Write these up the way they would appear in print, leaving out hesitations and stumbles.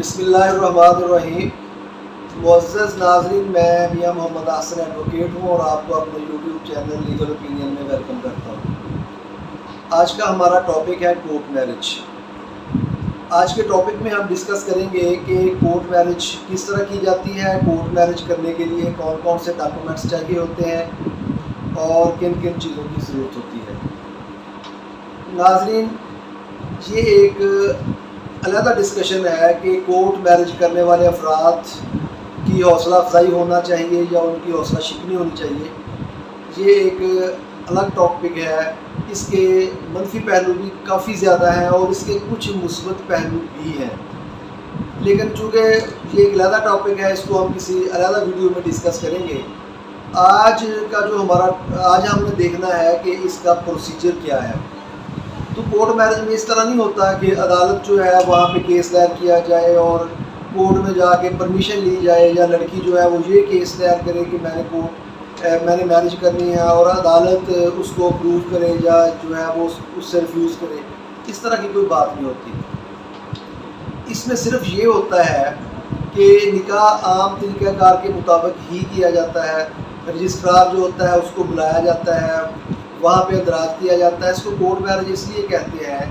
بسم اللہ الرحمن الرحیم۔ معزز ناظرین، میں میاں محمد حسن ایڈوکیٹ ہوں اور آپ کو اپنے یوٹیوب چینل لیگل اوپینین میں ویلکم کرتا ہوں۔ آج کا ہمارا ٹاپک ہے کورٹ میرج۔ آج کے ٹاپک میں ہم ڈسکس کریں گے کہ کورٹ میرج کس طرح کی جاتی ہے، کورٹ میرج کرنے کے لیے کون کون سے ڈاکومنٹس چاہیے ہوتے ہیں اور کن کن چیزوں کی ضرورت ہوتی ہے۔ ناظرین، یہ ایک علیحدہ ڈسکشن ہے کہ کورٹ میرج کرنے والے افراد کی حوصلہ افزائی ہونا چاہیے یا ان کی حوصلہ شکنی ہونی چاہیے۔ یہ ایک الگ ٹاپک ہے، اس کے منفی پہلو بھی کافی زیادہ ہیں اور اس کے کچھ مثبت پہلو بھی ہیں، لیکن چونکہ یہ ایک علیحدہ ٹاپک ہے، اس کو ہم کسی علیحدہ ویڈیو میں ڈسکس کریں گے۔ آج ہم نے دیکھنا ہے کہ اس کا پروسیجر کیا ہے۔ تو کورٹ میرج میں اس طرح نہیں ہوتا کہ عدالت جو ہے وہاں پہ کیس دائر کیا جائے اور کورٹ میں جا کے پرمیشن لی جائے، یا لڑکی جو ہے وہ یہ کیس دائر کرے کہ میں نے میرج کرنی ہے اور عدالت اس کو اپروو کرے یا جو ہے وہ اس سے ریفیوز کرے۔ اس طرح کی کوئی بات نہیں ہوتی۔ اس میں صرف یہ ہوتا ہے کہ نکاح عام طریقہ کار کے مطابق ہی کیا جاتا ہے۔ رجسٹرار جو ہوتا ہے اس کو بلایا جاتا ہے، وہاں پہ اندراج کیا جاتا ہے۔ اس کو کورٹ میرج اس لیے کہتے ہیں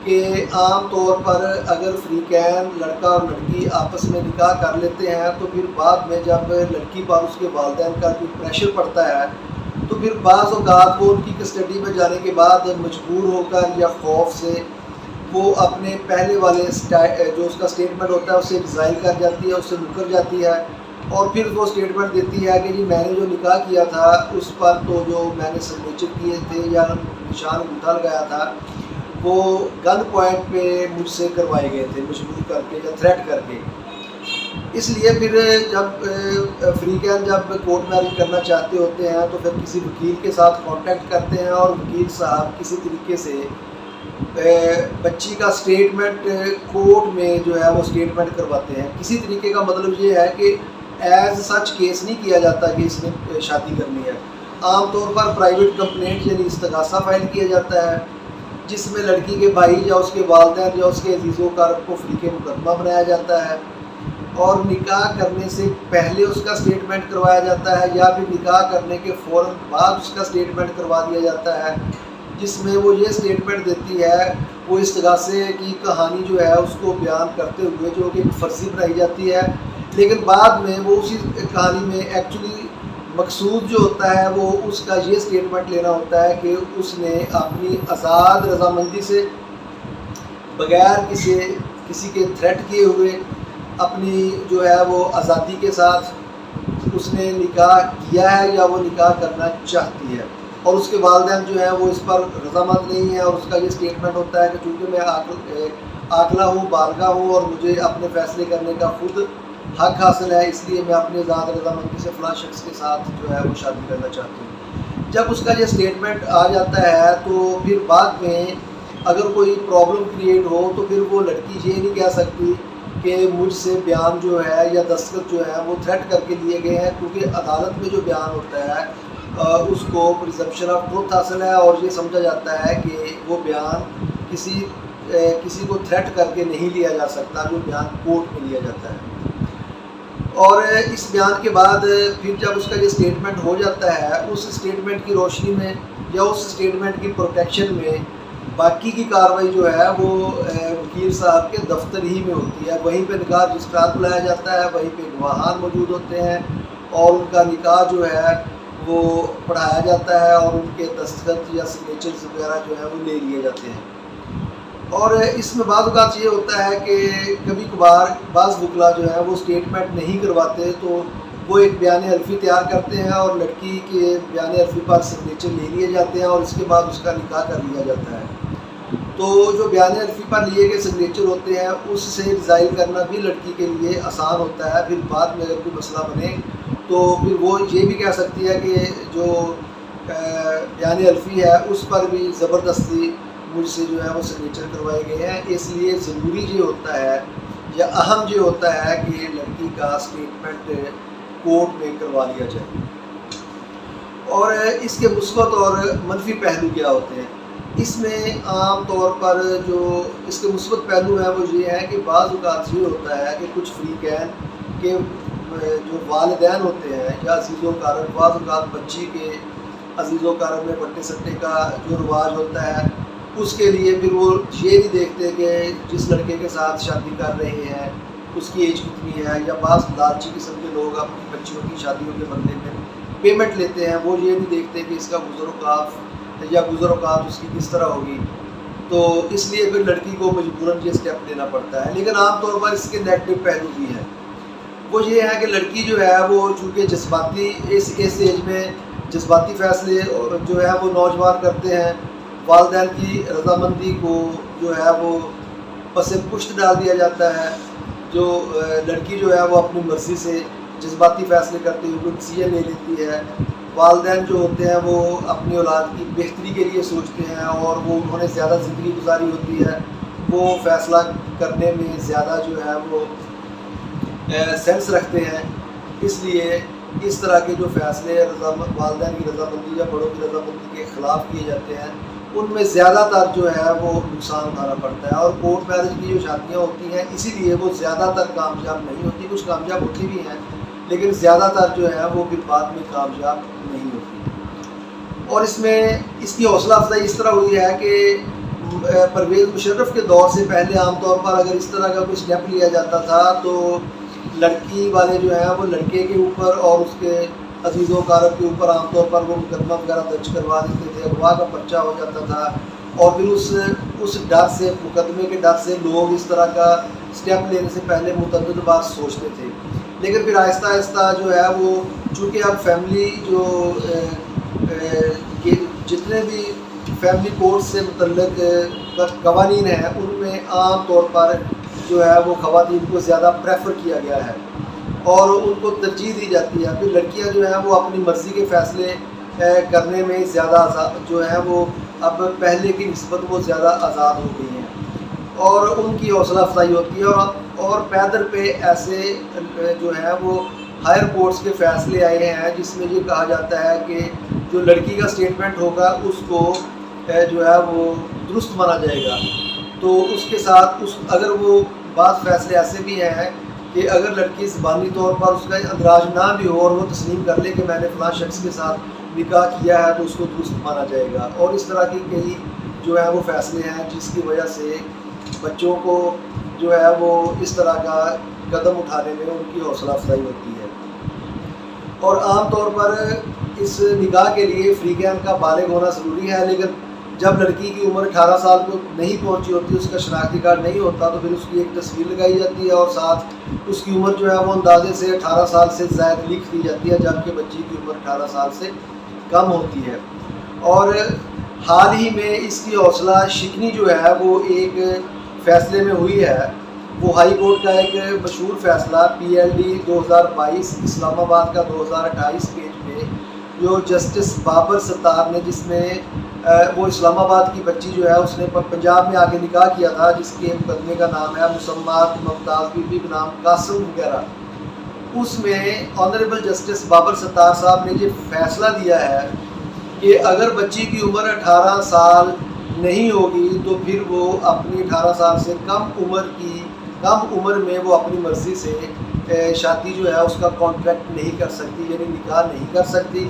کہ عام طور پر اگر فریقین لڑکا اور لڑکی آپس میں نکاح کر لیتے ہیں تو پھر بعد میں جب لڑکی پر اس کے والدین کا کوئی پریشر پڑتا ہے تو پھر بعض اوقات وہ ان کی کسٹڈی میں جانے کے بعد مجبور ہو کر یا خوف سے وہ اپنے پہلے والے جو اس کا اسٹیٹمنٹ ہوتا ہے اسے ریزائن کر جاتی ہے، اس سے مکر جاتی ہے اور پھر وہ اسٹیٹمنٹ دیتی ہے کہ جی میں نے جو نکاح کیا تھا اس پر تو جو میں نے سگنیچر کیے تھے یا نشان انگوٹھا لگایا تھا وہ گن پوائنٹ پہ مجھ سے کروائے گئے تھے، مجبور کر کے یا تھریٹ کر کے۔ اس لیے پھر جب فریقین جب کورٹ میرج کرنا چاہتے ہوتے ہیں تو پھر کسی وکیل کے ساتھ کانٹیکٹ کرتے ہیں اور وکیل صاحب کسی طریقے سے بچی کا اسٹیٹمنٹ کورٹ میں جو ہے وہ اسٹیٹمنٹ کرواتے ہیں۔ کسی طریقے کا مطلب یہ ہے کہ ایز سچ کیس نہیں کیا جاتا کہ اس نے شادی کرنی ہے۔ عام طور پر پرائیویٹ کمپلینٹ یعنی استغاثہ فائل کیا جاتا ہے، جس میں لڑکی کے بھائی یا اس کے والدین یا اس کے عزیز و اقارب کو فریق مقدمہ بنایا جاتا ہے اور نکاح کرنے سے پہلے اس کا اسٹیٹمنٹ کروایا جاتا ہے یا پھر نکاح کرنے کے فوراً بعد اس کا اسٹیٹمنٹ کروا دیا جاتا ہے، جس میں وہ یہ اسٹیٹمنٹ دیتی ہے، وہ استغاثے کی کہانی جو ہے اس کو بیان کرتے ہوئے جو کہ فرضی بنائی جاتی ہے، لیکن بعد میں وہ اسی کہانی میں ایکچولی مقصود جو ہوتا ہے وہ اس کا یہ اسٹیٹمنٹ لینا ہوتا ہے کہ اس نے اپنی آزاد رضامندی سے بغیر کسی کے تھریٹ کیے ہوئے اپنی جو ہے وہ آزادی کے ساتھ اس نے نکاح کیا ہے یا وہ نکاح کرنا چاہتی ہے، اور اس کے والدین جو ہیں وہ اس پر رضامند نہیں ہیں اور اس کا یہ اسٹیٹمنٹ ہوتا ہے کہ چونکہ میں عاقلہ ہوں، بالغہ ہوں اور مجھے اپنے فیصلے کرنے کا خود حق حاصل ہے، اس لیے میں اپنی ذات رضامندی سے فلاں شخص کے ساتھ جو ہے وہ شادی کرنا چاہتی ہوں۔ جب اس کا یہ اسٹیٹمنٹ آ جاتا ہے تو پھر بعد میں اگر کوئی پرابلم کریٹ ہو تو پھر وہ لڑکی یہ نہیں کہہ سکتی کہ مجھ سے بیان جو ہے یا دستخط جو ہے وہ تھریٹ کر کے لیے گئے ہیں، کیونکہ عدالت میں جو بیان ہوتا ہے اس کو پرزمپشن آف ٹروتھ حاصل ہے اور یہ سمجھا جاتا ہے کہ وہ بیان کسی کو تھریٹ کر کے نہیں لیا جا سکتا، جو بیان کورٹ میں لیا جاتا ہے۔ اور اس بیان کے بعد پھر جب اس کا یہ اسٹیٹمنٹ ہو جاتا ہے، اس اسٹیٹمنٹ کی روشنی میں یا اس اسٹیٹمنٹ کی پروٹیکشن میں باقی کی کارروائی جو ہے وہ وکیل صاحب کے دفتر ہی میں ہوتی ہے۔ وہیں پہ نکاح رجسٹرار بلایا جاتا ہے، وہیں پہ گواہان موجود ہوتے ہیں اور ان کا نکاح جو ہے وہ پڑھایا جاتا ہے اور ان کے دستخط یا سگنیچرز وغیرہ جو ہے وہ لے لیے جاتے ہیں۔ اور اس میں بعض اوقات یہ ہوتا ہے کہ کبھی کبھار بعض وکلا جو ہے وہ اسٹیٹمنٹ نہیں کرواتے تو وہ ایک بیان حلفی تیار کرتے ہیں اور لڑکی کے بیان حلفی پر سگنیچر لے لیے جاتے ہیں اور اس کے بعد اس کا نکاح کر لیا جاتا ہے۔ تو جو بیان حلفی پر لیے گئے سگنیچر ہوتے ہیں اس سے ریزائن کرنا بھی لڑکی کے لیے آسان ہوتا ہے۔ پھر بعد میں اگر کوئی مسئلہ بنے تو پھر وہ یہ بھی کہہ سکتی ہے کہ جو بیان حلفی ہے اس پر بھی زبردستی مجھ سے جو ہے وہ سگنیچر کروائے گئے ہیں، اس لیے ضروری یہ ہوتا ہے یا اہم یہ ہوتا ہے کہ لڑکی کا اسٹیٹمنٹ کورٹ میں کروا لیا جائے۔ اور اس کے مثبت اور منفی پہلو کیا ہوتے ہیں؟ اس میں عام طور پر جو اس کے مثبت پہلو ہیں وہ یہ ہے کہ بعض اوقات یہ ہوتا ہے کہ کچھ فریقین کے جو والدین ہوتے ہیں یا عزیز و کارب، بعض اوقات بچی کے عزیز و کارب میں بٹے سٹے کا جو رواج ہوتا ہے اس کے لیے پھر وہ یہ نہیں دیکھتے کہ جس لڑکے کے ساتھ شادی کر رہے ہیں اس کی ایج کتنی ہے، یا بعض لالچی قسم کے لوگ اپنی بچیوں کی شادیوں کے بدلے میں پیمنٹ لیتے ہیں، وہ یہ نہیں دیکھتے کہ اس کا گزر اوقات اس کی کس طرح ہوگی، تو اس لیے پھر لڑکی کو مجبوراً یہ اسٹیپ لینا پڑتا ہے۔ لیکن عام طور پر اس کے نیگیٹو پہلو بھی ہیں، وہ یہ ہے کہ لڑکی جو ہے وہ چونکہ جذباتی اس ایج میں جذباتی فیصلے جو ہے وہ نوجوان کرتے ہیں، والدین کی رضامندی کو جو ہے وہ پس پشت ڈال دیا جاتا ہے، جو لڑکی جو ہے وہ اپنی مرضی سے جذباتی فیصلے کرتی ہوئی کوئی ڈیسیژن لے لیتی ہے، والدین جو ہوتے ہیں وہ اپنی اولاد کی بہتری کے لیے سوچتے ہیں اور وہ انہوں نے زیادہ زندگی گزاری ہوتی ہے، وہ فیصلہ کرنے میں زیادہ جو ہے وہ سینس رکھتے ہیں، اس لیے اس طرح کے جو فیصلے والدین کی رضامندی یا بڑوں کی رضامندی کے خلاف کیے جاتے ہیں ان میں زیادہ تر جو ہے وہ نقصان اٹھانا پڑتا ہے، اور کورٹ میرج کی جو شادیاں ہوتی ہیں اسی لیے وہ زیادہ تر کامیاب نہیں ہوتی، کچھ کامیاب ہوتی بھی ہیں لیکن زیادہ تر جو ہے وہ پھر بعد میں کامیاب نہیں ہوتی۔ اور اس میں اس کی حوصلہ افزائی اس طرح ہوئی ہے کہ پرویز مشرف کے دور سے پہلے عام طور پر اگر اس طرح کا کوئی اسٹیپ لیا جاتا تھا تو لڑکی والے جو ہیں وہ لڑکے کے اوپر اور اس کے عزیز و اقارب کے اوپر عام طور پر وہ مقدمہ وغیرہ درج کروا دیتے تھے، اغوا کا پرچہ ہو جاتا تھا، اور پھر اس ڈر سے، مقدمے کے ڈر سے لوگ اس طرح کا اسٹیپ لینے سے پہلے متعدد بار سوچتے تھے۔ لیکن پھر آہستہ آہستہ جو ہے وہ چونکہ اب فیملی جو جتنے بھی فیملی کورٹ سے متعلق قوانین ہیں ان میں عام طور پر جو ہے وہ خواتین کو زیادہ پریفر کیا گیا ہے اور ان کو ترجیح دی جاتی ہے۔ پھر لڑکیاں جو ہیں وہ اپنی مرضی کے فیصلے کرنے میں زیادہ جو ہے وہ اب پہلے کی نسبت وہ زیادہ آزاد ہو گئی ہیں اور ان کی حوصلہ افزائی ہوتی ہے، اور پیدر پہ ایسے جو ہے وہ ہائر کورٹس کے فیصلے آئے ہیں جس میں یہ کہا جاتا ہے کہ جو لڑکی کا اسٹیٹمنٹ ہوگا اس کو جو ہے وہ درست مانا جائے گا، تو اس کے ساتھ اگر وہ بعض فیصلے ایسے بھی ہیں کہ اگر لڑکی زبانی طور پر اس کا اندراج نہ بھی ہو اور وہ تسلیم کر لے کہ میں نے فلاں شخص کے ساتھ نکاح کیا ہے تو اس کو درست مانا جائے گا، اور اس طرح کی کئی جو ہے وہ فیصلے ہیں جس کی وجہ سے بچوں کو جو ہے وہ اس طرح کا قدم اٹھانے میں ان کی حوصلہ افزائی ہوتی ہے۔ اور عام طور پر اس نکاح کے لیے فریقین کا بالغ ہونا ضروری ہے، لیکن جب لڑکی کی عمر 18 سال کو نہیں پہنچی ہوتی، اس کا شناختی کارڈ نہیں ہوتا، تو پھر اس کی ایک تصویر لگائی جاتی ہے اور ساتھ اس کی عمر جو ہے وہ اندازے سے 18 سال سے زائد لکھ دی جاتی ہے، جبکہ بچی کی عمر 18 سال سے کم ہوتی ہے۔ اور حال ہی میں اس کی حوصلہ شکنی جو ہے وہ ایک فیصلے میں ہوئی ہے، وہ ہائی کورٹ کا ایک مشہور فیصلہ PLD 2022 اسلام آباد کا 2028 پیج میں جو جسٹس بابر ستار نے، جس میں وہ اسلام آباد کی بچی جو ہے اس نے پنجاب میں آ کے نکاح کیا تھا، جس کے مقدمے کا نام ہے مسمات ممتاز بی بی بنام قاسم وغیرہ، اس میں آنریبل جسٹس بابر ستار صاحب نے یہ فیصلہ دیا ہے کہ اگر بچی کی عمر 18 سال نہیں ہوگی تو پھر وہ اپنی 18 سال سے کم عمر میں وہ اپنی مرضی سے شادی جو ہے اس کا کانٹریکٹ نہیں کر سکتی، یعنی نکاح نہیں کر سکتی،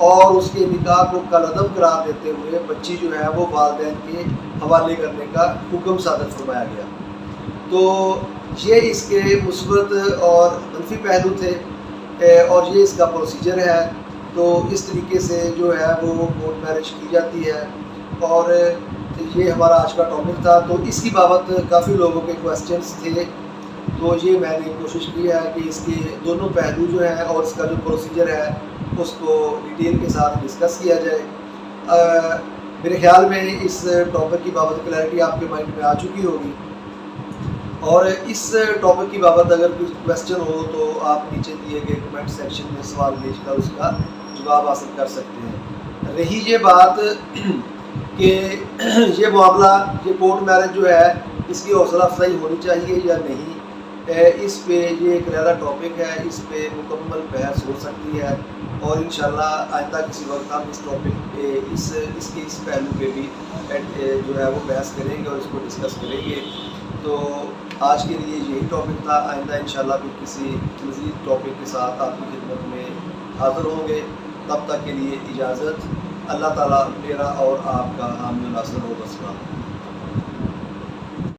اور اس کے نکاح کو کالعدم قرار دیتے ہوئے بچی جو ہے وہ والدین کے حوالے کرنے کا حکم صادر فرمایا گیا۔ تو یہ اس کے مثبت اور منفی پہلو تھے اور یہ اس کا پروسیجر ہے۔ تو اس طریقے سے جو ہے وہ کورٹ میرج کی جاتی ہے، اور یہ ہمارا آج کا ٹاپک تھا۔ تو اس کی بابت کافی لوگوں کے کویسچنس تھے، تو یہ میں نے کوشش کی ہے کہ اس کے دونوں پہلو جو ہیں اور اس کا جو پروسیجر ہے اس کو ڈیٹیل کے ساتھ ڈسکس کیا جائے۔ میرے خیال میں اس ٹاپک کی بابت کلیئرٹی آپ کے مائنڈ میں آ چکی ہوگی، اور اس ٹاپک کی بابت اگر کچھ کویسچن ہو تو آپ نیچے دیے گئے کمنٹ سیکشن میں سوال بھیج کر اس کا جواب حاصل کر سکتے ہیں۔ رہی یہ بات کہ یہ معاملہ، یہ کورٹ میرج جو ہے اس کی حوصلہ افزائی ہونی چاہیے یا نہیں، اس پہ یہ ایک علیحدہ ٹاپک ہے، اس پہ مکمل بحث ہو سکتی ہے۔ اور انشاءاللہ آئندہ کسی وقت ہم اس ٹاپک پہ اس پہلو پہ بھی جو ہے وہ بحث کریں گے اور اس کو ڈسکس کریں گے. تو آج کے لیے یہی ٹاپک تھا. آئندہ انشاءاللہ پھر کسی مزید ٹاپک کے ساتھ آپ کی خدمت میں حاضر ہوں گے. تب تک کے لیے اجازت. اللہ تعالیٰ میرا اور آپ کا حامی و ناصر ہو. السلام.